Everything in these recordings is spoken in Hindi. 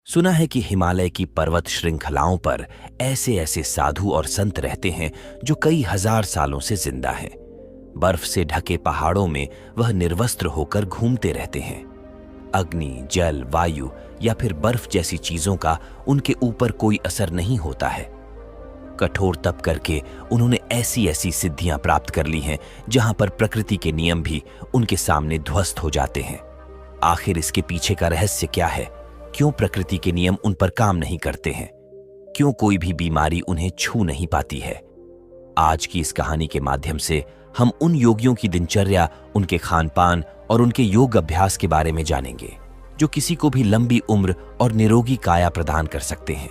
सुना है कि हिमालय की पर्वत श्रृंखलाओं पर ऐसे ऐसे साधु और संत रहते हैं जो कई हजार सालों से जिंदा हैं। बर्फ से ढके पहाड़ों में वह निर्वस्त्र होकर घूमते रहते हैं। अग्नि, जल, वायु या फिर बर्फ जैसी चीजों का उनके ऊपर कोई असर नहीं होता है। कठोर तप करके उन्होंने ऐसी ऐसी सिद्धियां प्राप्त कर ली हैं जहां पर प्रकृति के नियम भी उनके सामने ध्वस्त हो जाते हैं। आखिर इसके पीछे का रहस्य क्या है? क्यों प्रकृति के नियम उन पर काम नहीं करते हैं? क्यों कोई भी बीमारी उन्हें छू नहीं पाती है? आज की इस कहानी के माध्यम से हम उन योगियों की दिनचर्या, उनके खान पान और उनके योग अभ्यास के बारे में जानेंगे जो किसी को भी लंबी उम्र और निरोगी काया प्रदान कर सकते हैं।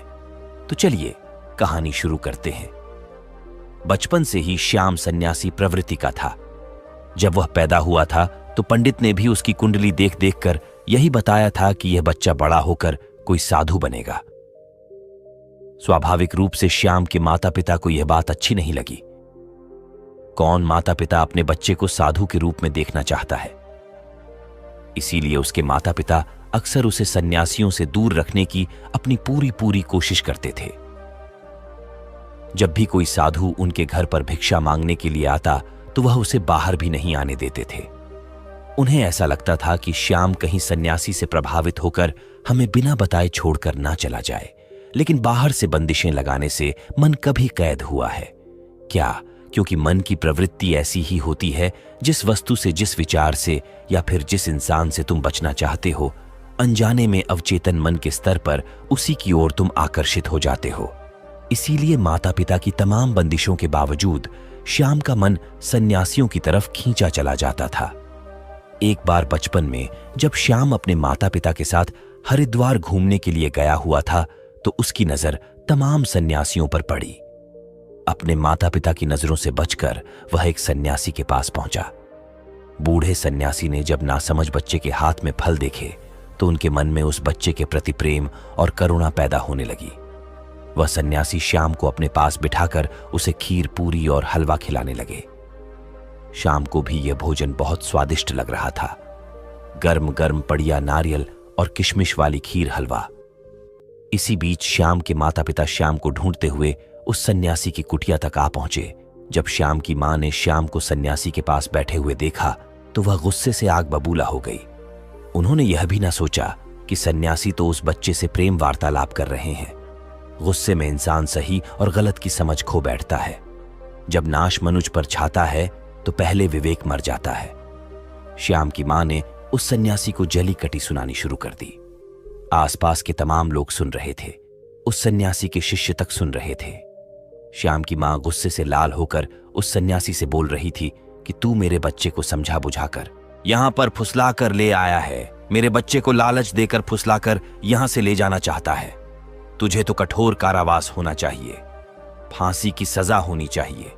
तो चलिए कहानी शुरू करते हैं। बचपन से ही श्याम सन्यासी प्रवृत्ति का था। जब वह पैदा हुआ था तो पंडित ने भी उसकी कुंडली देख देखकर यही बताया था कि यह बच्चा बड़ा होकर कोई साधु बनेगा। स्वाभाविक रूप से श्याम के माता पिता को यह बात अच्छी नहीं लगी। कौन माता पिता अपने बच्चे को साधु के रूप में देखना चाहता है? इसीलिए उसके माता पिता अक्सर उसे सन्यासियों से दूर रखने की अपनी पूरी कोशिश करते थे। जब भी कोई साधु उनके घर पर भिक्षा मांगने के लिए आता तो वह उसे बाहर भी नहीं आने देते थे। उन्हें ऐसा लगता था कि श्याम कहीं सन्यासी से प्रभावित होकर हमें बिना बताए छोड़कर ना चला जाए। लेकिन बाहर से बंदिशें लगाने से मन कभी कैद हुआ है क्या? क्योंकि मन की प्रवृत्ति ऐसी ही होती है। जिस वस्तु से, जिस विचार से या फिर जिस इंसान से तुम बचना चाहते हो, अनजाने में अवचेतन मन के स्तर पर उसी की ओर तुम आकर्षित हो जाते हो। इसीलिए माता पिता की तमाम बंदिशों के बावजूद श्याम का मन सन्यासियों की तरफ खींचा चला जाता था। एक बार बचपन में जब श्याम अपने माता पिता के साथ हरिद्वार घूमने के लिए गया हुआ था तो उसकी नजर तमाम सन्यासियों पर पड़ी। अपने माता पिता की नजरों से बचकर वह एक सन्यासी के पास पहुंचा। बूढ़े सन्यासी ने जब नासमझ बच्चे के हाथ में फल देखे तो उनके मन में उस बच्चे के प्रति प्रेम और करुणा पैदा होने लगी। वह सन्यासी श्याम को अपने पास बिठाकर उसे खीर, पूरी और हलवा खिलाने लगे। श्याम को भी यह भोजन बहुत स्वादिष्ट लग रहा था। गर्म गर्म पड़िया नारियल और किशमिश वाली खीर, हलवा। इसी बीच श्याम के माता पिता श्याम को ढूंढते हुए उस सन्यासी की कुटिया तक आ पहुंचे। जब श्याम की मां ने श्याम को सन्यासी के पास बैठे हुए देखा तो वह गुस्से से आग बबूला हो गई। उन्होंने यह भी ना सोचा कि सन्यासी तो उस बच्चे से प्रेम वार्तालाप कर रहे हैं। गुस्से में इंसान सही और गलत की समझ खो बैठता है। जब नाश मनुज पर छाता है तो पहले विवेक मर जाता है। श्याम की मां ने उस सन्यासी को जली कटी सुनानी शुरू कर दी। आसपास के तमाम लोग सुन रहे थे, उस सन्यासी के शिष्य तक सुन रहे थे। श्याम की मां गुस्से से लाल होकर उस सन्यासी से बोल रही थी कि तू मेरे बच्चे को समझा बुझाकर यहां पर फुसला कर ले आया है। मेरे बच्चे को लालच देकर फुसलाकर यहां से ले जाना चाहता है। तुझे तो कठोर कारावास होना चाहिए, फांसी की सजा होनी चाहिए।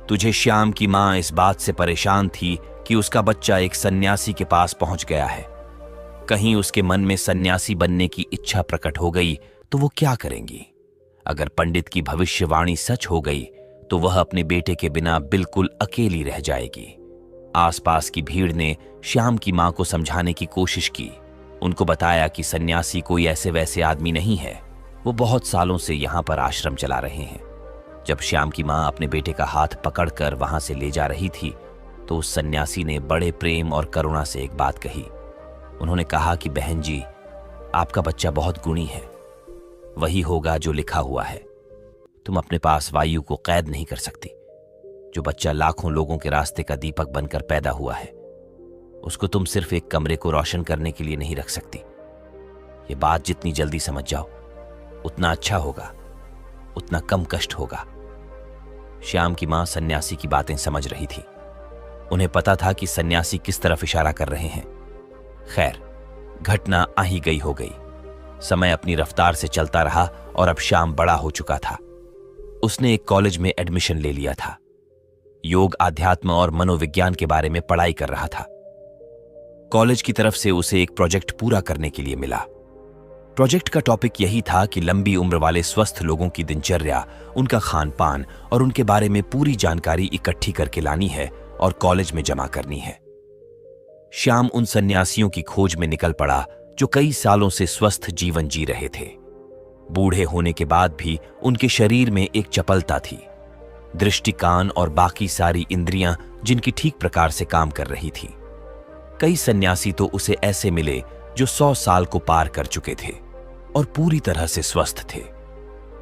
तुझे श्याम की मां इस बात से परेशान थी कि उसका बच्चा एक सन्यासी के पास पहुंच गया है। कहीं उसके मन में सन्यासी बनने की इच्छा प्रकट हो गई तो वो क्या करेंगी? अगर पंडित की भविष्यवाणी सच हो गई तो वह अपने बेटे के बिना बिल्कुल अकेली रह जाएगी। आसपास की भीड़ ने श्याम की मां को समझाने की कोशिश की। उनको बताया कि सन्यासी कोई ऐसे वैसे आदमी नहीं है, वो बहुत सालों से यहां पर आश्रम चला रहे हैं। जब श्याम की मां अपने बेटे का हाथ पकड़कर वहां से ले जा रही थी तो उस सन्यासी ने बड़े प्रेम और करुणा से एक बात कही। उन्होंने कहा कि बहन जी, आपका बच्चा बहुत गुणी है, वही होगा जो लिखा हुआ है। तुम अपने पास वायु को कैद नहीं कर सकती। जो बच्चा लाखों लोगों के रास्ते का दीपक बनकर पैदा हुआ है, उसको तुम सिर्फ एक कमरे को रोशन करने के लिए नहीं रख सकती। ये बात जितनी जल्दी समझ जाओ उतना अच्छा होगा, उतना कम कष्ट होगा। श्याम की मां सन्यासी की बातें समझ रही थी। उन्हें पता था कि सन्यासी किस तरफ इशारा कर रहे हैं। खैर, घटना आ ही गई हो गई। समय अपनी रफ्तार से चलता रहा और अब श्याम बड़ा हो चुका था। उसने एक कॉलेज में एडमिशन ले लिया था। योग, आध्यात्म और मनोविज्ञान के बारे में पढ़ाई कर रहा था। कॉलेज की तरफ से उसे एक प्रोजेक्ट पूरा करने के लिए मिला। प्रोजेक्ट का टॉपिक यही था कि लंबी उम्र वाले स्वस्थ लोगों की दिनचर्या, उनका खान पान और उनके बारे में पूरी जानकारी इकट्ठी करके लानी है और कॉलेज में जमा करनी है। श्याम उन सन्यासियों की खोज में निकल पड़ा जो कई सालों से स्वस्थ जीवन जी रहे थे। बूढ़े होने के बाद भी उनके शरीर में एक चपलता थी। दृष्टि, कान और बाकी सारी इंद्रियां जिनकी ठीक प्रकार से काम कर रही थी। कई सन्यासी तो उसे ऐसे मिले जो 100 साल को पार कर चुके थे और पूरी तरह से स्वस्थ थे।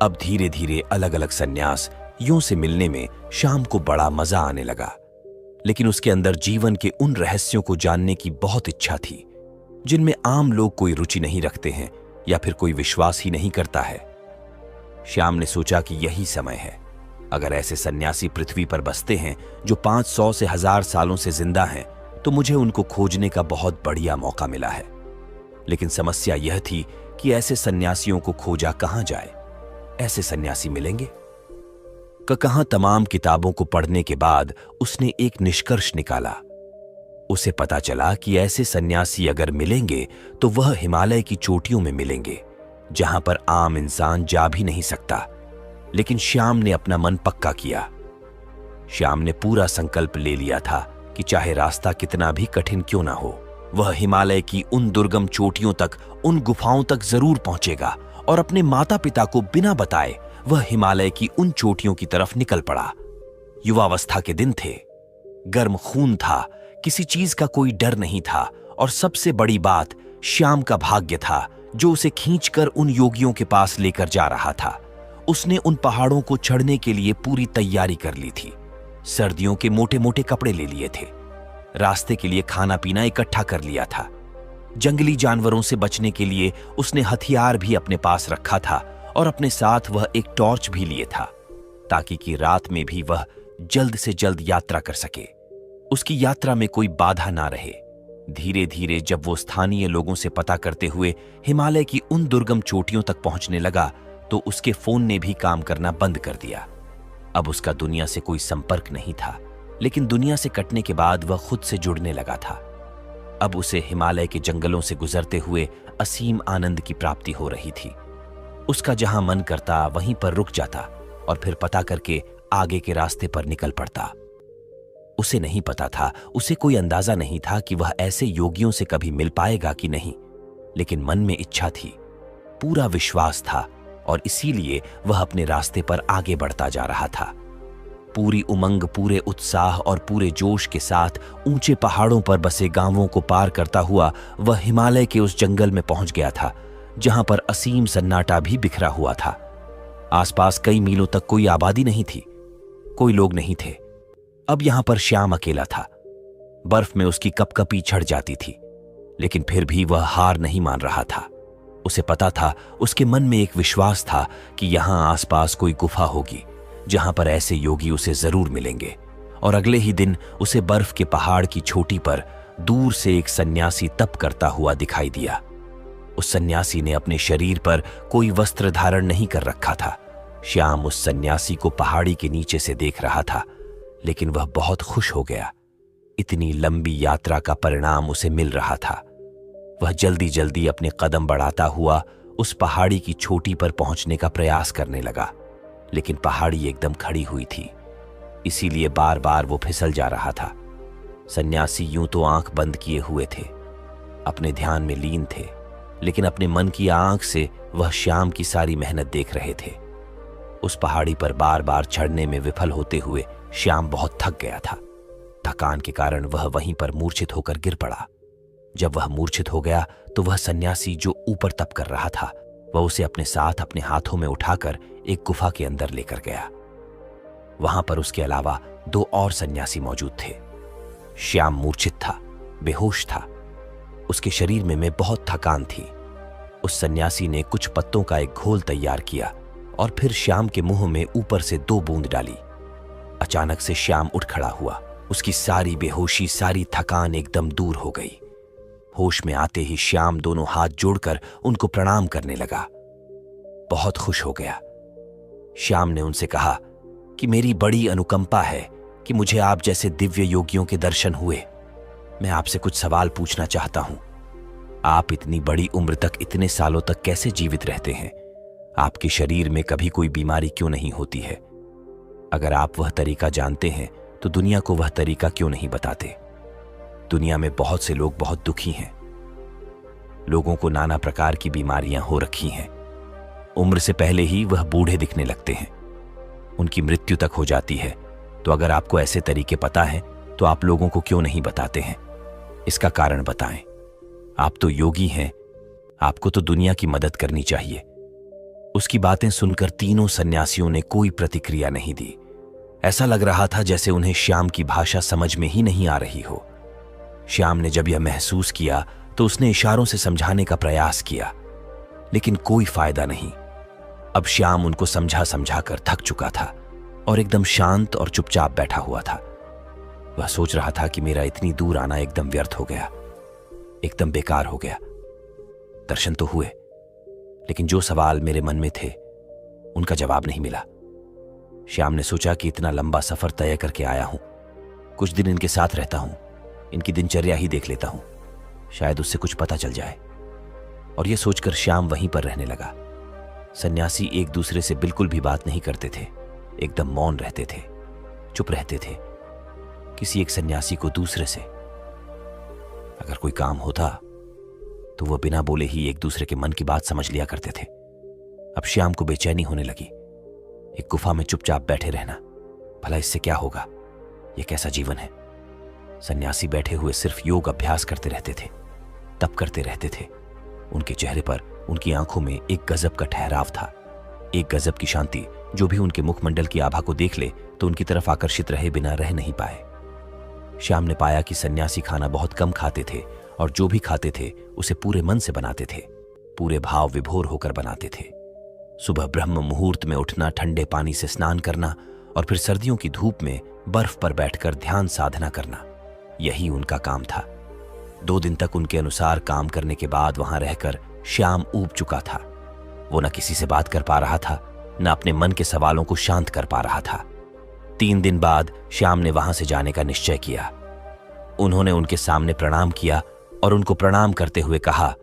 अब धीरे धीरे अलग अलग सन्यास यूं से मिलने में श्याम को बड़ा मजा आने लगा, लेकिन उसके अंदर जीवन के उन रहस्यों को जानने की बहुत इच्छा थी जिनमें आम लोग कोई रुचि नहीं रखते हैं या फिर कोई विश्वास ही नहीं करता है। श्याम ने सोचा कि यही समय है। अगर ऐसे सन्यासी पृथ्वी पर बसते हैं जो 500 से 1000 सालों से जिंदा हैं, तो मुझे उनको खोजने का बहुत बढ़िया मौका मिला है। लेकिन समस्या यह थी कि ऐसे सन्यासियों को खोजा कहां जाए। ऐसे सन्यासी मिलेंगे कहां? तमाम किताबों को पढ़ने के बाद उसने एक निष्कर्ष निकाला। उसे पता चला कि ऐसे सन्यासी अगर मिलेंगे तो वह हिमालय की चोटियों में मिलेंगे, जहां पर आम इंसान जा भी नहीं सकता। लेकिन श्याम ने अपना मन पक्का किया। श्याम ने पूरा संकल्प ले लिया था कि चाहे रास्ता कितना भी कठिन क्यों ना हो, वह हिमालय की उन दुर्गम चोटियों तक, उन गुफाओं तक जरूर पहुंचेगा और अपने माता पिता को बिना बताए वह हिमालय की उन चोटियों की तरफ निकल पड़ा। युवावस्था के दिन थे, गर्म खून था, किसी चीज का कोई डर नहीं था और सबसे बड़ी बात, श्याम का भाग्य था जो उसे खींचकर उन योगियों के पास लेकर जा रहा था। उसने उन पहाड़ों को चढ़ने के लिए पूरी तैयारी कर ली थी। सर्दियों के मोटे मोटे कपड़े ले लिए थे, रास्ते के लिए खाना पीना इकट्ठा कर लिया था। जंगली जानवरों से बचने के लिए उसने हथियार भी अपने पास रखा था और अपने साथ वह एक टॉर्च भी लिए था, ताकि कि रात में भी वह जल्द से जल्द यात्रा कर सके, उसकी यात्रा में कोई बाधा ना रहे। धीरे धीरे जब वो स्थानीय लोगों से पता करते हुए हिमालय की उन दुर्गम चोटियों तक पहुंचने लगा, तो उसके फोन ने भी काम करना बंद कर दिया। अब उसका दुनिया से कोई संपर्क नहीं था, लेकिन दुनिया से कटने के बाद वह खुद से जुड़ने लगा था। अब उसे हिमालय के जंगलों से गुजरते हुए असीम आनंद की प्राप्ति हो रही थी। उसका जहां मन करता वहीं पर रुक जाता और फिर पता करके आगे के रास्ते पर निकल पड़ता। उसे नहीं पता था, उसे कोई अंदाजा नहीं था कि वह ऐसे योगियों से कभी मिल पाएगा कि नहीं, लेकिन मन में इच्छा थी, पूरा विश्वास था और इसीलिए वह अपने रास्ते पर आगे बढ़ता जा रहा था। पूरी उमंग, पूरे उत्साह और पूरे जोश के साथ ऊंचे पहाड़ों पर बसे गांवों को पार करता हुआ वह हिमालय के उस जंगल में पहुंच गया था, जहां पर असीम सन्नाटा भी बिखरा हुआ था। आसपास कई मीलों तक कोई आबादी नहीं थी, कोई लोग नहीं थे। अब यहां पर श्याम अकेला था। बर्फ में उसकी कपकपी छड़ जाती थी, लेकिन फिर भी वह हार नहीं मान रहा था। उसे पता था, उसके मन में एक विश्वास था कि यहां आसपास कोई गुफा होगी जहां पर ऐसे योगी उसे जरूर मिलेंगे। और अगले ही दिन उसे बर्फ के पहाड़ की चोटी पर दूर से एक सन्यासी तप करता हुआ दिखाई दिया। उस सन्यासी ने अपने शरीर पर कोई वस्त्र धारण नहीं कर रखा था। श्याम उस सन्यासी को पहाड़ी के नीचे से देख रहा था, लेकिन वह बहुत खुश हो गया। इतनी लंबी यात्रा का परिणाम उसे मिल रहा था। वह जल्दी जल्दी अपने कदम बढ़ाता हुआ उस पहाड़ी की चोटी पर पहुंचने का प्रयास करने लगा, लेकिन पहाड़ी एकदम खड़ी हुई थी, इसीलिए बार बार वो फिसल जा रहा था। सन्यासी यूं तो आंख बंद किए हुए थे, अपने ध्यान में लीन थे, लेकिन अपने मन की आंख से वह श्याम की सारी मेहनत देख रहे थे। उस पहाड़ी पर बार बार चढ़ने में विफल होते हुए श्याम बहुत थक गया था। थकान के कारण वह वहीं पर मूर्छित होकर गिर पड़ा। जब वह मूर्छित हो गया तो वह सन्यासी जो ऊपर तप कर रहा था, वह उसे अपने साथ अपने हाथों में उठाकर एक गुफा के अंदर लेकर गया। वहां पर उसके अलावा 2 और सन्यासी मौजूद थे। श्याम मूर्छित था, बेहोश था, उसके शरीर में बहुत थकान थी। उस सन्यासी ने कुछ पत्तों का एक घोल तैयार किया और फिर श्याम के मुंह में ऊपर से 2 बूंद डाली। अचानक से श्याम उठ खड़ा हुआ। उसकी सारी बेहोशी, सारी थकान एकदम दूर हो गई। होश में आते ही श्याम दोनों हाथ जोड़कर उनको प्रणाम करने लगा। बहुत खुश हो गया। श्याम ने उनसे कहा कि मेरी बड़ी अनुकंपा है कि मुझे आप जैसे दिव्य योगियों के दर्शन हुए। मैं आपसे कुछ सवाल पूछना चाहता हूं। आप इतनी बड़ी उम्र तक, इतने सालों तक कैसे जीवित रहते हैं? आपके शरीर में कभी कोई बीमारी क्यों नहीं होती है? अगर आप वह तरीका जानते हैं तो दुनिया को वह तरीका क्यों नहीं बताते? दुनिया में बहुत से लोग बहुत दुखी हैं। लोगों को नाना प्रकार की बीमारियां हो रखी हैं। उम्र से पहले ही वह बूढ़े दिखने लगते हैं, उनकी मृत्यु तक हो जाती है। तो अगर आपको ऐसे तरीके पता है तो आप लोगों को क्यों नहीं बताते हैं? इसका कारण बताएं। आप तो योगी हैं, आपको तो दुनिया की मदद करनी चाहिए। उसकी बातें सुनकर तीनों सन्यासियों ने कोई प्रतिक्रिया नहीं दी। ऐसा लग रहा था जैसे उन्हें श्याम की भाषा समझ में ही नहीं आ रही हो। श्याम ने जब यह महसूस किया तो उसने इशारों से समझाने का प्रयास किया, लेकिन कोई फायदा नहीं। अब श्याम उनको समझा समझा कर थक चुका था और एकदम शांत और चुपचाप बैठा हुआ था। वह सोच रहा था कि मेरा इतनी दूर आना एकदम व्यर्थ हो गया, एकदम बेकार हो गया। दर्शन तो हुए, लेकिन जो सवाल मेरे मन में थे उनका जवाब नहीं मिला। श्याम ने सोचा कि इतना लंबा सफर तय करके आया हूं, कुछ दिन इनके साथ रहता हूं, इनकी दिनचर्या ही देख लेता हूं, शायद उससे कुछ पता चल जाए। और यह सोचकर श्याम वहीं पर रहने लगा। सन्यासी एक दूसरे से बिल्कुल भी बात नहीं करते थे, एकदम मौन रहते थे, चुप रहते थे, किसी एक सन्यासी को दूसरे से अगर कोई काम होता तो वह बिना बोले ही एक दूसरे के मन की बात समझ लिया करते थे। अब श्याम को बेचैनी होने लगी। एक गुफा में चुपचाप बैठे रहना, भला इससे क्या होगा? यह कैसा जीवन है? सन्यासी बैठे हुए सिर्फ योग अभ्यास करते रहते थे, तप करते रहते थे। उनके चेहरे पर, उनकी आंखों में एक गजब का ठहराव था, एक गजब की शांति। जो भी उनके मुखमंडल की आभा को देख ले तो उनकी तरफ आकर्षित रहे बिना रह नहीं पाए। श्याम ने पाया कि सन्यासी खाना बहुत कम खाते थे और जो भी खाते थे उसे पूरे मन से बनाते थे, पूरे भाव विभोर होकर बनाते थे। सुबह ब्रह्म मुहूर्त में उठना, ठंडे पानी से स्नान करना और फिर सर्दियों की धूप में बर्फ पर बैठकर ध्यान साधना करना, यही उनका काम था। 2 दिन तक उनके अनुसार काम करने के बाद वहां रहकर श्याम ऊब चुका था। वो न किसी से बात कर पा रहा था, न अपने मन के सवालों को शांत कर पा रहा था। 3 दिन बाद श्याम ने वहां से जाने का निश्चय किया। उन्होंने उनके सामने प्रणाम किया और उनको प्रणाम करते हुए कहा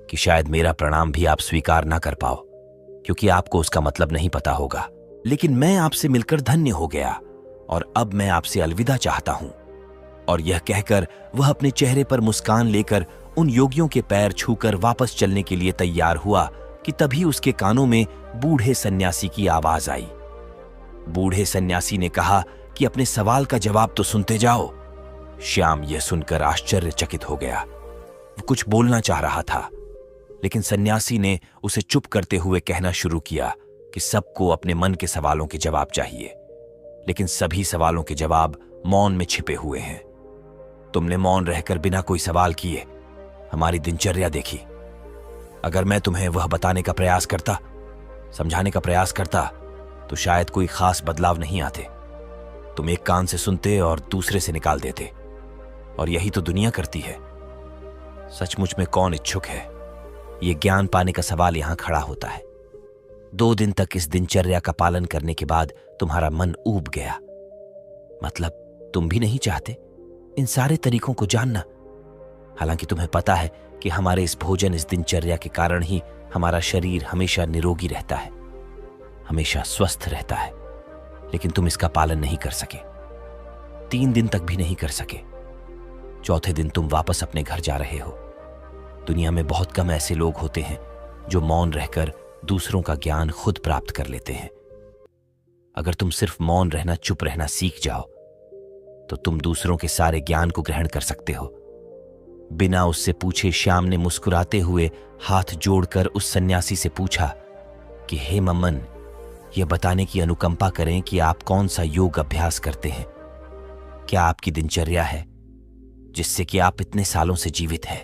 कि शायद मेरा प्रणाम भी आप स्वीकार ना कर पाओ, क्योंकि आपको उसका मतलब नहीं पता होगा, लेकिन मैं आपसे मिलकर धन्य हो गया और अब मैं आपसे अलविदा चाहता हूं। और यह कहकर वह अपने चेहरे पर मुस्कान लेकर उन योगियों के पैर छूकर वापस चलने के लिए तैयार हुआ कि तभी उसके कानों में बूढ़े सन्यासी की आवाज आई। बूढ़े सन्यासी ने कहा कि अपने सवाल का जवाब तो सुनते जाओ। श्याम यह सुनकर आश्चर्यचकित हो गया। वो कुछ बोलना चाह रहा था, लेकिन सन्यासी ने उसे चुप करते हुए कहना शुरू किया कि सबको अपने मन के सवालों के जवाब चाहिए, लेकिन सभी सवालों के जवाब मौन में छिपे हुए हैं। तुमने मौन रहकर बिना कोई सवाल किए हमारी दिनचर्या देखी। अगर मैं तुम्हें वह बताने का प्रयास करता, समझाने का प्रयास करता, तो शायद कोई खास बदलाव नहीं आते। तुम एक कान से सुनते और दूसरे से निकाल देते, और यही तो दुनिया करती है। सचमुच में कौन इच्छुक है? यह ज्ञान पाने का सवाल यहां खड़ा होता है। 2 दिन तक इस दिनचर्या का पालन करने के बाद तुम्हारा मन ऊब गया, मतलब तुम भी नहीं चाहते इन सारे तरीकों को जानना। हालांकि तुम्हें पता है कि हमारे इस भोजन, इस दिनचर्या के कारण ही हमारा शरीर हमेशा निरोगी रहता है, हमेशा स्वस्थ रहता है, लेकिन तुम इसका पालन नहीं कर सके। 3 दिन तक भी नहीं कर सके। 4थे दिन तुम वापस अपने घर जा रहे हो। दुनिया में बहुत कम ऐसे लोग होते हैं जो मौन रहकर दूसरों का ज्ञान खुद प्राप्त कर लेते हैं। अगर तुम सिर्फ मौन रहना, चुप रहना सीख जाओ तो तुम दूसरों के सारे ज्ञान को ग्रहण कर सकते हो। बिना उससे पूछे श्याम ने मुस्कुराते हुए हाथ जोड़कर उस सन्यासी से पूछा कि हे मम्मन, यह बताने की अनुकंपा करें कि आप कौन सा योग अभ्यास करते हैं। क्या आपकी दिनचर्या है जिससे कि आप इतने सालों से जीवित हैं?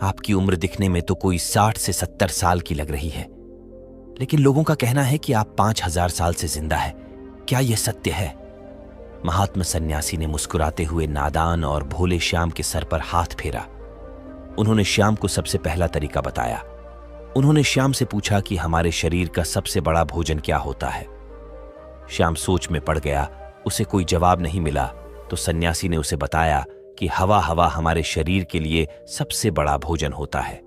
आपकी उम्र दिखने में तो कोई 60 से 70 साल की लग रही है, लेकिन लोगों का कहना है कि आप 5000 साल से जिंदा है। क्या यह सत्य है? महात्मा सन्यासी ने मुस्कुराते हुए नादान और भोले श्याम के सर पर हाथ फेरा। उन्होंने श्याम को सबसे पहला तरीका बताया। उन्होंने श्याम से पूछा कि हमारे शरीर का सबसे बड़ा भोजन क्या होता है। श्याम सोच में पड़ गया। उसे कोई जवाब नहीं मिला तो सन्यासी ने उसे बताया कि हवा हमारे शरीर के लिए सबसे बड़ा भोजन होता है।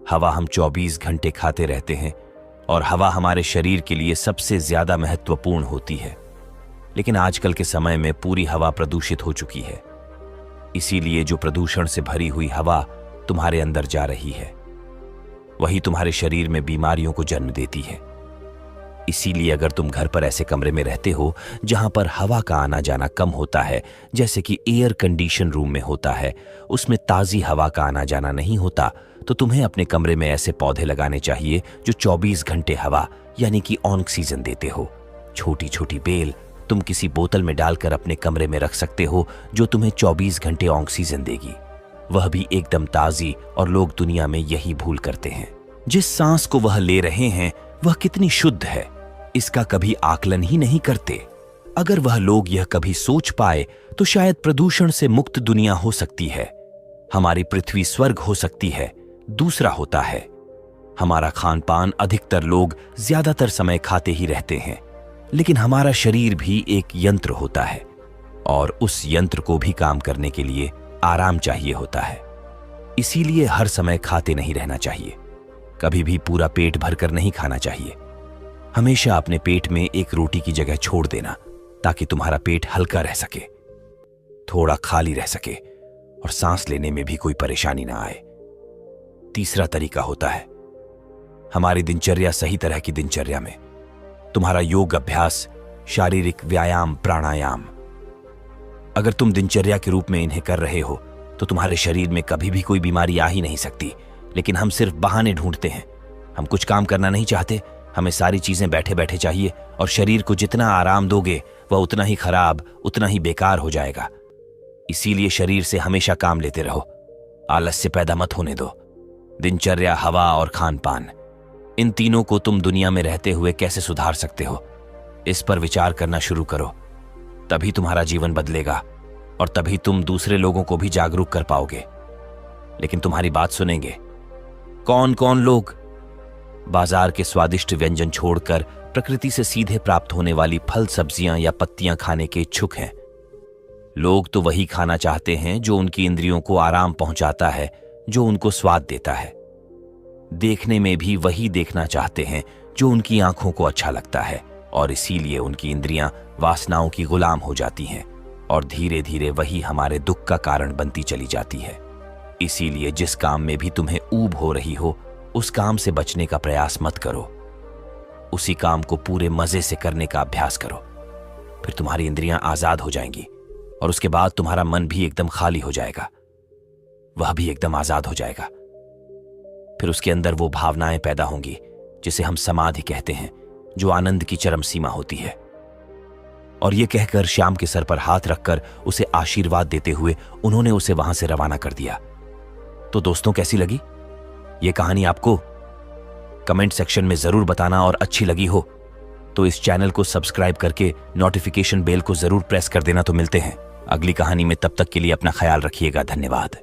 हवा हम 24 घंटे खाते रहते हैं और हवा हमारे शरीर के लिए सबसे ज्यादा महत्वपूर्ण होती है। लेकिन आजकल के समय में पूरी हवा प्रदूषित हो चुकी है। इसीलिए जो प्रदूषण से भरी हुई हवा तुम्हारे अंदर जा रही है। वही तुम्हारे शरीर में बीमारियों को जन्म देती है। इसीलिए अगर तुम घर पर ऐसे कमरे में रहते हो जहां पर हवा का आना जाना कम होता है, जैसे कि एयर कंडीशन रूम में होता है, उसमें ताज़ी हवा का आना जाना नहीं होता, तो तुम्हें अपने कमरे में ऐसे पौधे लगाने चाहिए जो 24 घंटे हवा यानी कि ऑक्सीजन देते हो। छोटी छोटी बेल तुम किसी बोतल में डालकर अपने कमरे में रख सकते हो जो तुम्हें 24 घंटे ऑक्सीजन देगी, वह भी एकदम ताज़ी। और लोग दुनिया में यही भूल करते हैं। जिस सांस को वह ले रहे हैं वह कितनी शुद्ध है, इसका कभी आकलन ही नहीं करते। अगर वह लोग यह कभी सोच पाए तो शायद प्रदूषण से मुक्त दुनिया हो सकती है, हमारी पृथ्वी स्वर्ग हो सकती है। दूसरा होता है हमारा खान पान। अधिकतर लोग ज्यादातर समय खाते ही रहते हैं, लेकिन हमारा शरीर भी एक यंत्र होता है और उस यंत्र को भी काम करने के लिए आराम चाहिए होता है। इसीलिए हर समय खाते नहीं रहना चाहिए, कभी भी पूरा पेट भरकर नहीं खाना चाहिए। हमेशा अपने पेट में एक रोटी की जगह छोड़ देना ताकि तुम्हारा पेट हल्का रह सके, थोड़ा खाली रह सके और सांस लेने में भी कोई परेशानी ना आए। तीसरा तरीका होता है हमारी दिनचर्या। सही तरह की दिनचर्या में तुम्हारा योग अभ्यास, शारीरिक व्यायाम, प्राणायाम। अगर तुम दिनचर्या के रूप में इन्हें कर रहे हो तो तुम्हारे शरीर में कभी भी कोई बीमारी आ ही नहीं सकती। लेकिन हम सिर्फ बहाने ढूंढते हैं। हम कुछ काम करना नहीं चाहते, हमें सारी चीजें बैठे बैठे चाहिए और शरीर को जितना आराम दोगे वह उतना ही खराब, उतना ही बेकार हो जाएगा। इसीलिए शरीर से हमेशा काम लेते रहो, आलस्य पैदा मत होने दो। दिनचर्या, हवा और खान पान, इन तीनों को तुम दुनिया में रहते हुए कैसे सुधार सकते हो, इस पर विचार करना शुरू करो। तभी तुम्हारा जीवन बदलेगा और तभी तुम दूसरे लोगों को भी जागरूक कर पाओगे। लेकिन तुम्हारी बात सुनेंगे कौन कौन लोग? बाजार के स्वादिष्ट व्यंजन छोड़कर प्रकृति से सीधे प्राप्त होने वाली फल, सब्जियां या पत्तियां खाने के इच्छुक हैं। लोग तो वही खाना चाहते हैं जो उनकी इंद्रियों को आराम पहुंचाता है, जो उनको स्वाद देता है। देखने में भी वही देखना चाहते हैं जो उनकी आंखों को अच्छा लगता है, और इसीलिए उनकी इंद्रियां वासनाओं की गुलाम हो जाती हैं और धीरे धीरे वही हमारे दुख का कारण बनती चली जाती है। इसीलिए जिस काम में भी तुम्हें ऊब हो रही हो उस काम से बचने का प्रयास मत करो, उसी काम को पूरे मजे से करने का अभ्यास करो। फिर तुम्हारी इंद्रियां आजाद हो जाएंगी और उसके बाद तुम्हारा मन भी एकदम खाली हो जाएगा, वह भी एकदम आजाद हो जाएगा। फिर उसके अंदर वो भावनाएं पैदा होंगी जिसे हम समाधि कहते हैं, जो आनंद की चरम सीमा होती है। और ये कहकर श्याम के सर पर हाथ रखकर उसे आशीर्वाद देते हुए उन्होंने उसे वहां से रवाना कर दिया। तो दोस्तों, कैसी लगी ये कहानी आपको? कमेंट सेक्शन में जरूर बताना, और अच्छी लगी हो तो इस चैनल को सब्सक्राइब करके नोटिफिकेशन बेल को जरूर प्रेस कर देना। तो मिलते हैं अगली कहानी में, तब तक के लिए अपना ख्याल रखिएगा। धन्यवाद।